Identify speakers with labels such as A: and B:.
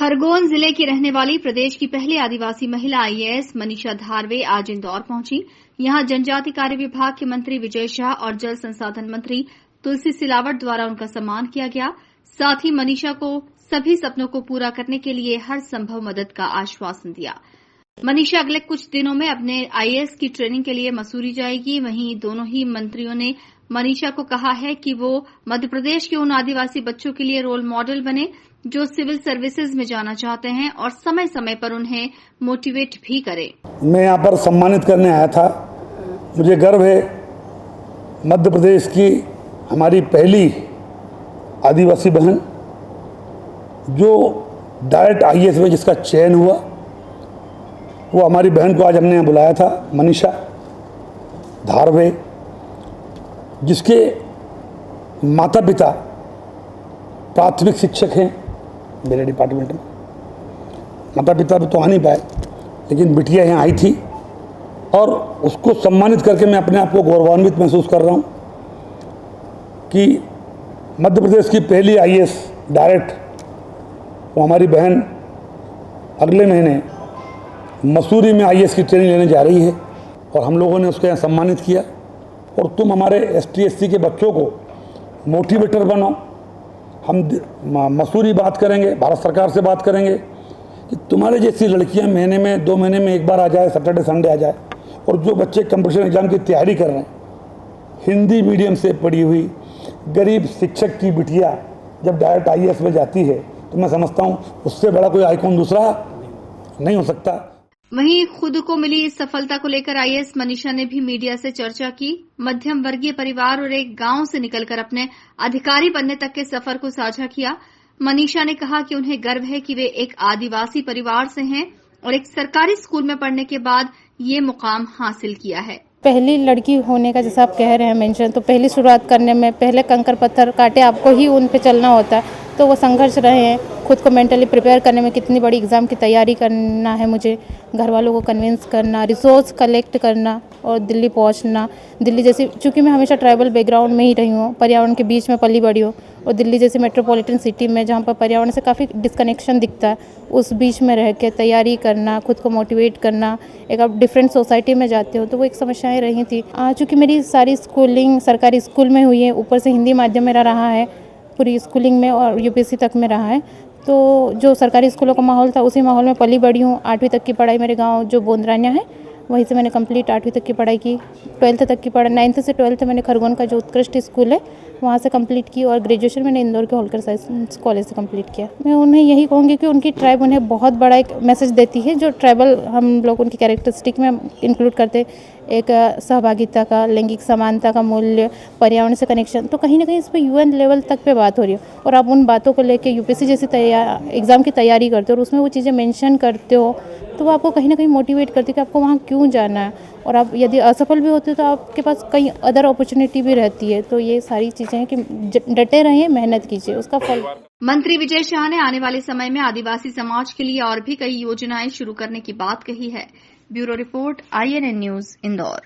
A: खरगोन जिले की रहने वाली प्रदेश की पहली आदिवासी महिला आईएएस मनीषा धारवे आज इंदौर पहुंची। यहां जनजाति कार्य विभाग के मंत्री विजय शाह और जल संसाधन मंत्री तुलसी सिलावट द्वारा उनका सम्मान किया गया। साथ ही मनीषा को सभी सपनों को पूरा करने के लिए हर संभव मदद का आश्वासन दिया। मनीषा अगले कुछ दिनों में अपने आईएएस की ट्रेनिंग के लिए मसूरी जाएगी। वहीं दोनों ही मंत्रियों ने मनीषा को कहा है कि वो मध्य प्रदेश के उन आदिवासी बच्चों के लिए रोल मॉडल बने जो सिविल सर्विसेज में जाना चाहते हैं और समय समय पर उन्हें मोटिवेट भी करें।
B: मैं यहाँ पर सम्मानित करने आया था। मुझे गर्व है मध्य प्रदेश की हमारी पहली आदिवासी बहन जो डायरेक्ट आईएएस में जिसका चयन हुआ, वो हमारी बहन को आज हमने यहाँ बुलाया था, मनीषा धारवे, जिसके माता पिता प्राथमिक शिक्षक हैं मेरे डिपार्टमेंट में। माता पिता तो आ नहीं पाए, लेकिन बिटिया यहाँ आई थी और उसको सम्मानित करके मैं अपने आप को गौरवान्वित महसूस कर रहा हूँ कि मध्य प्रदेश की पहली आईएएस डायरेक्ट वो हमारी बहन अगले महीने मसूरी में आईएएस की ट्रेनिंग लेने जा रही है और हम लोगों ने उसको यहाँ सम्मानित किया। और तुम हमारे ST/SC के बच्चों को मोटिवेटर बनो। हम मसूरी बात करेंगे, भारत सरकार से बात करेंगे कि तुम्हारे जैसी लड़कियां महीने में 2 महीने में एक बार आ जाए, सैटरडे संडे आ जाए। और जो बच्चे कंपटीशन एग्जाम की तैयारी कर रहे हैं, हिंदी मीडियम से पढ़ी हुई गरीब शिक्षक की बिटिया जब डायरेक्ट आईएएस में जाती है तो मैं समझता हूँ उससे बड़ा कोई आइकॉन दूसरा नहीं हो सकता।
A: वहीं खुद को मिली इस सफलता को लेकर आईएएस मनीषा ने भी मीडिया से चर्चा की। मध्यम वर्गीय परिवार और एक गांव से निकलकर अपने अधिकारी बनने तक के सफर को साझा किया। मनीषा ने कहा कि उन्हें गर्व है कि वे एक आदिवासी परिवार से हैं और एक सरकारी स्कूल में पढ़ने के बाद ये मुकाम हासिल किया है।
C: पहली लड़की होने का जैसा आप कह रहे हैं मेंशन, तो पहली शुरुआत करने में पहले कंकर पत्थर काटे आपको ही उन पे चलना होता है। तो वो संघर्ष रहे हैं। खुद को मेंटली प्रिपेयर करने में कितनी बड़ी एग्ज़ाम की तैयारी करना है मुझे, घर वालों को कन्विंस करना, रिसोर्स कलेक्ट करना और दिल्ली पहुंचना। दिल्ली जैसी, चूँकि मैं हमेशा ट्राइबल बैकग्राउंड में ही रही हूँ, पर्यावरण के बीच में पली बड़ी हूँ और दिल्ली जैसी मेट्रोपॉलिटन सिटी में जहाँ पर पर्यावरण से काफ़ी डिस्कनेक्शन दिखता है, उस बीच में रह के तैयारी करना, खुद को मोटिवेट करना। एक आप डिफरेंट सोसाइटी में जाते हो तो वो एक समस्याएँ रही थी। चूँकि मेरी सारी स्कूलिंग सरकारी स्कूल में हुई है, ऊपर से हिंदी माध्यम मेरा रहा है पूरी स्कूलिंग में और यूपीएससी तक में रहा है। तो जो सरकारी स्कूलों का माहौल था उसी माहौल में पली बड़ी हूँ। 8वीं तक की पढ़ाई मेरे गांव जो बोंदरानिया है वहीं से मैंने कंप्लीट 8वीं तक की पढ़ाई की। 12th तक की पढ़ाई 9th से 12th मैंने खरगोन का जो उत्कृष्ट स्कूल है वहाँ से कंप्लीट की और ग्रेजुएशन मैंने इंदौर के होलकर साइंस कॉलेज से कंप्लीट किया। मैं उन्हें यही कहूँगी कि उनकी ट्राइब उन्हें बहुत बड़ा एक मैसेज देती है, जो ट्राइबल हम लोग उनकी कैरेक्टरिस्टिक में इंक्लूड करते, एक सहभागिता का, लैंगिक समानता का मूल्य, पर्यावरण से कनेक्शन। तो कहीं ना कहीं इस पर UN लेवल तक पे बात हो रही है और आप उन बातों को लेके यूपीएससी जैसी एग्ज़ाम की तैयारी करते हो और उसमें वो चीज़ें मेंशन करते हो तो वो आपको कहीं ना कहीं मोटिवेट करती है कि आपको वहाँ क्यों जाना है। और आप यदि असफल भी होते हो तो आपके पास कई अदर अपॉर्चुनिटी भी रहती है। तो ये सारी चीज़ें हैं कि डटे रहें, मेहनत कीजिए, उसका फल।
A: मंत्री विजय शाह ने आने वाले समय में आदिवासी समाज के लिए और भी कई योजनाएं शुरू करने की बात कही है। Bureau report, INN news, Indore.